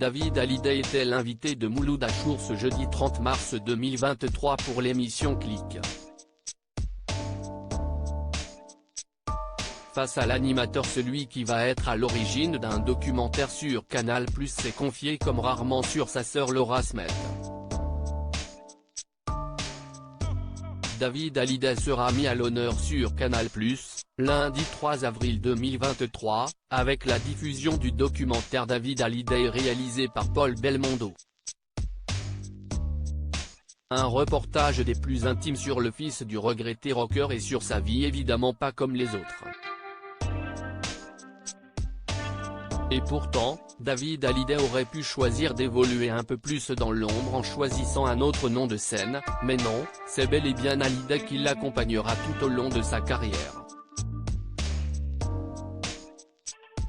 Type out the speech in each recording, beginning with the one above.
David Hallyday était l'invité de Mouloud Achour ce jeudi 30 mars 2023 pour l'émission Click. Face à l'animateur, celui qui va être à l'origine d'un documentaire sur Canal+ s'est confié comme rarement sur sa sœur Laura Smet. David Hallyday sera mis à l'honneur sur Canal+, lundi 3 avril 2023, avec la diffusion du documentaire David Hallyday réalisé par Paul Belmondo. Un reportage des plus intimes sur le fils du regretté rocker et sur sa vie évidemment pas comme les autres. Et pourtant, David Hallyday aurait pu choisir d'évoluer un peu plus dans l'ombre en choisissant un autre nom de scène, mais non, c'est bel et bien Hallyday qui l'accompagnera tout au long de sa carrière.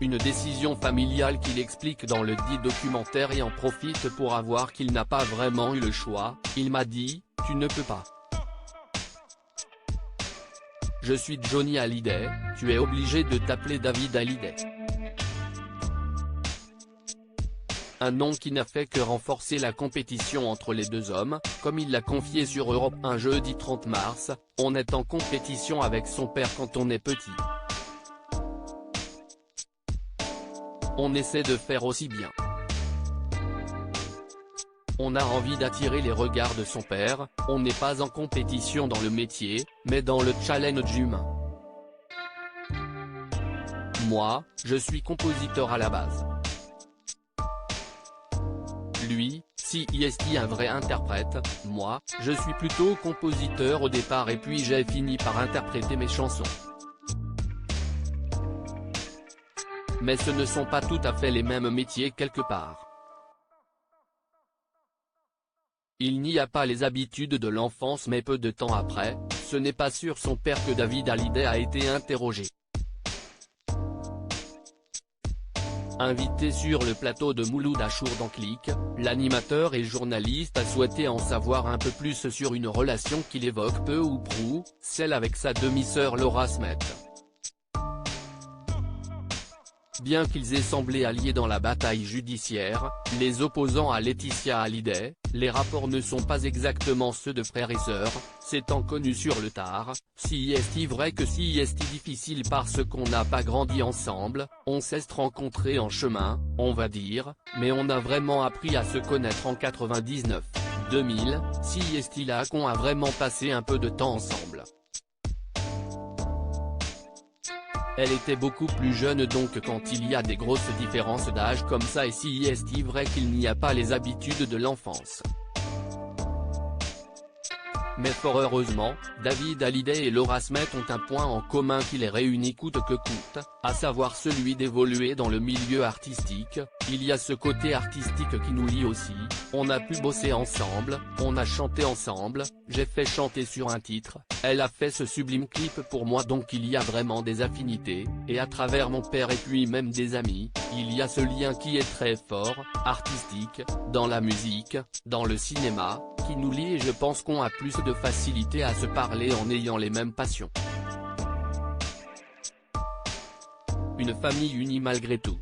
Une décision familiale qu'il explique dans le dit documentaire et en profite pour avouer qu'il n'a pas vraiment eu le choix. Il m'a dit, tu ne peux pas. Je suis Johnny Hallyday, tu es obligé de t'appeler David Hallyday. Un nom qui n'a fait que renforcer la compétition entre les deux hommes, comme il l'a confié sur Europe 1 jeudi 30 mars, on est en compétition avec son père quand on est petit. On essaie de faire aussi bien. On a envie d'attirer les regards de son père, on n'est pas en compétition dans le métier, mais dans le challenge humain. Moi, je suis compositeur à la base. Lui, si est un vrai interprète, moi, je suis plutôt compositeur au départ et puis j'ai fini par interpréter mes chansons. Mais ce ne sont pas tout à fait les mêmes métiers quelque part. Il n'y a pas les habitudes de l'enfance, mais peu de temps après, ce n'est pas sur son père que David Hallyday a été interrogé. Invité sur le plateau de Mouloud Achour dans Click, l'animateur et journaliste a souhaité en savoir un peu plus sur une relation qu'il évoque peu ou prou, celle avec sa demi-sœur Laura Smet. Bien qu'ils aient semblé alliés dans la bataille judiciaire, les opposants à Laetitia Hallyday, les rapports ne sont pas exactement ceux de frères et sœurs, s'étant connus sur le tard. Si est vrai que si est difficile parce qu'on n'a pas grandi ensemble, on s'est rencontrés en chemin, on va dire, mais on a vraiment appris à se connaître en 99, 2000, si est là qu'on a vraiment passé un peu de temps ensemble. Elle était beaucoup plus jeune donc quand il y a des grosses différences d'âge comme ça et si est vrai qu'il n'y a pas les habitudes de l'enfance. Mais fort heureusement, David Hallyday et Laura Smet ont un point en commun qui les réunit coûte que coûte, à savoir celui d'évoluer dans le milieu artistique. Il y a ce côté artistique qui nous lie aussi, on a pu bosser ensemble, on a chanté ensemble, j'ai fait chanter sur un titre, elle a fait ce sublime clip pour moi donc il y a vraiment des affinités, et à travers mon père et puis même des amis, il y a ce lien qui est très fort, artistique, dans la musique, dans le cinéma, qui nous lie et je pense qu'on a plus de facilité à se parler en ayant les mêmes passions. Une famille unie malgré tout.